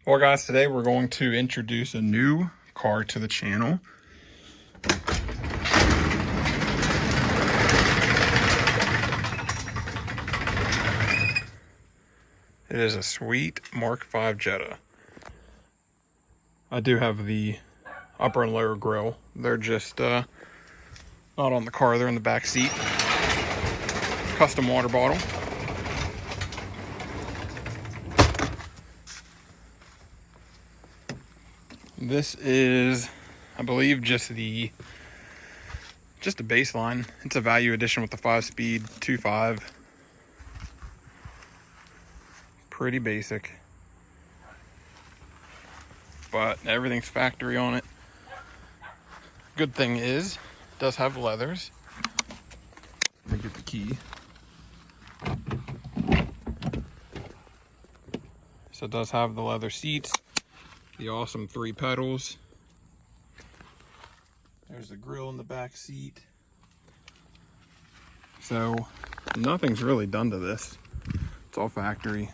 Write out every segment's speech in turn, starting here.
Well guys, today we're going to introduce a new car to the channel. It is a sweet Mark V Jetta. I do have the upper and lower grille. They're just not on the car, they're in the back seat. Custom water bottle. This is, I believe, just the baseline. It's a value edition with the 5-speed 2.5. Pretty basic, but everything's factory on it. Good thing is, it does have leathers. Let me get the key. So it does have the leather seats, the awesome 3 pedals. There's the grill in the back seat. So nothing's really done to this. It's all factory.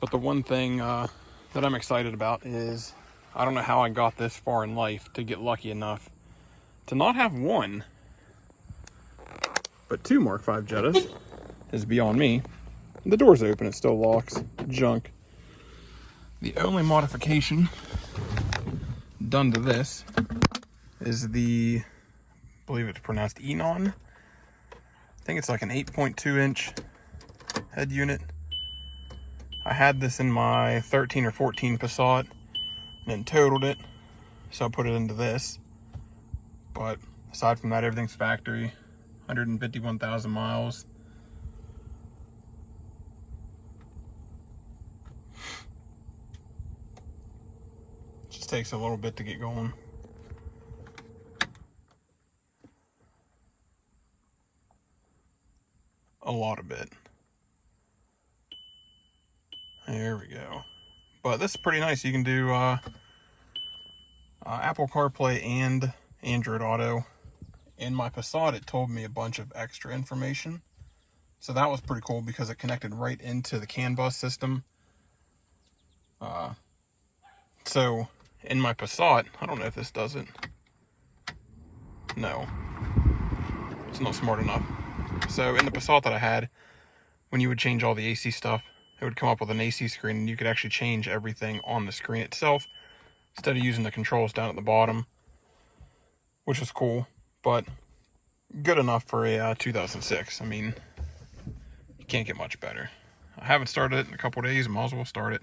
But the one thing that I'm excited about is, I don't know how I got this far in life to get lucky enough to not have one, but 2 Mark V Jettas is beyond me. The door's open, it still locks. Junk. The only modification done to this is the, I believe it's pronounced Enon. I think it's like an 8.2 inch head unit. I had this in my 13 or 14 Passat and then totaled it, so I put it into this. But aside from that, everything's factory. 151,000 miles. Just takes a little bit to get going. A lot of bit. There we go. But this is pretty nice. You can do Apple CarPlay and Android Auto. In my Passat, it told me a bunch of extra information. So that was pretty cool because it connected right into the CAN bus system. So in my Passat, I don't know if this does it. No. It's not smart enough. So in the Passat that I had, when you would change all the AC stuff, it would come up with an AC screen and you could actually change everything on the screen itself instead of using the controls down at the bottom, which was cool, but good enough for a 2006. I mean, you can't get much better. I haven't started it in a couple days, I might as well start it.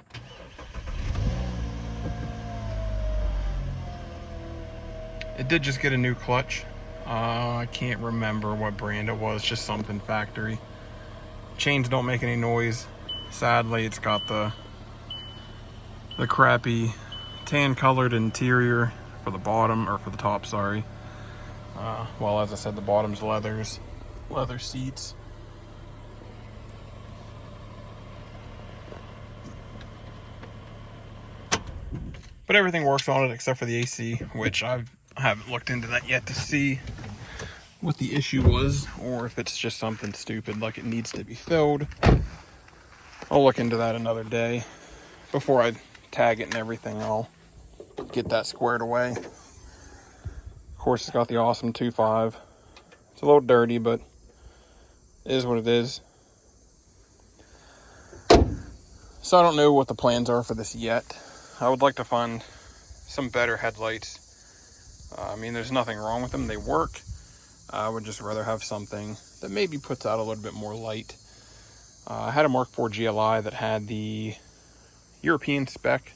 It did just get a new clutch. I can't remember what brand it was, just something factory. Chains don't make any noise. Sadly, it's got the crappy tan colored interior for the bottom, or for the top, sorry. Well, as I said, the bottom's leather seats. But everything works on it except for the AC, which I haven't looked into that yet to see what the issue was, or if it's just something stupid like it needs to be filled. I'll look into that another day. Before I tag it and everything, I'll get that squared away. Of course, it's got the awesome 2.5. It's a little dirty, but it is what it is. So I don't know what the plans are for this yet. I would like to find some better headlights. I mean, there's nothing wrong with them. They work. I would just rather have something that maybe puts out a little bit more light. I had a Mark IV GLI that had the European spec.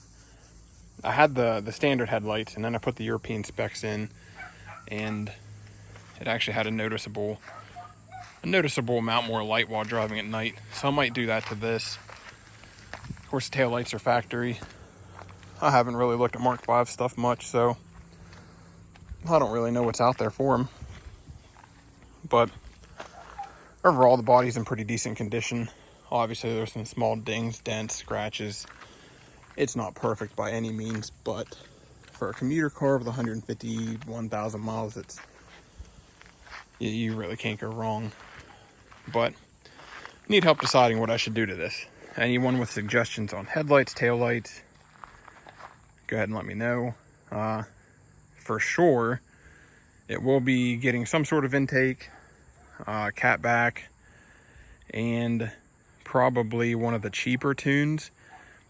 I had the standard headlights, and then I put the European specs in, and it actually had a noticeable amount more light while driving at night. So I might do that to this. Of course, the tail lights are factory. I haven't really looked at Mark V stuff much, so I don't really know what's out there for them. But overall, the body's in pretty decent condition. Obviously, there's some small dings, dents, scratches. It's not perfect by any means, but for a commuter car with 151,000 miles, you really can't go wrong. But I need help deciding what I should do to this. anyone with suggestions on headlights, taillights, go ahead and let me know. For sure, it will be getting some sort of intake, catback, and probably one of the cheaper tunes.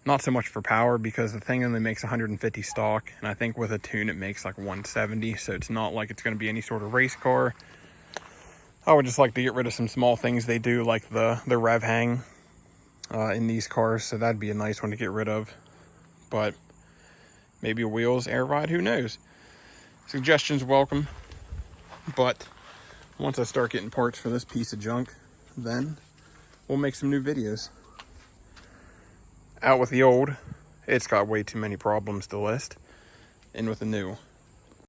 Not so much for power, because the thing only makes 150 stock, and I think with a tune it makes like 170, so it's not like it's going to be any sort of race car. I would just like to get rid of some small things they do, like the rev hang in these cars, so that'd be a nice one to get rid of. But maybe wheels, air ride, who knows? Suggestions welcome. But once I start getting parts for this piece of junk, then we'll make some new videos. Out with the old, it's got way too many problems to list. In with the new.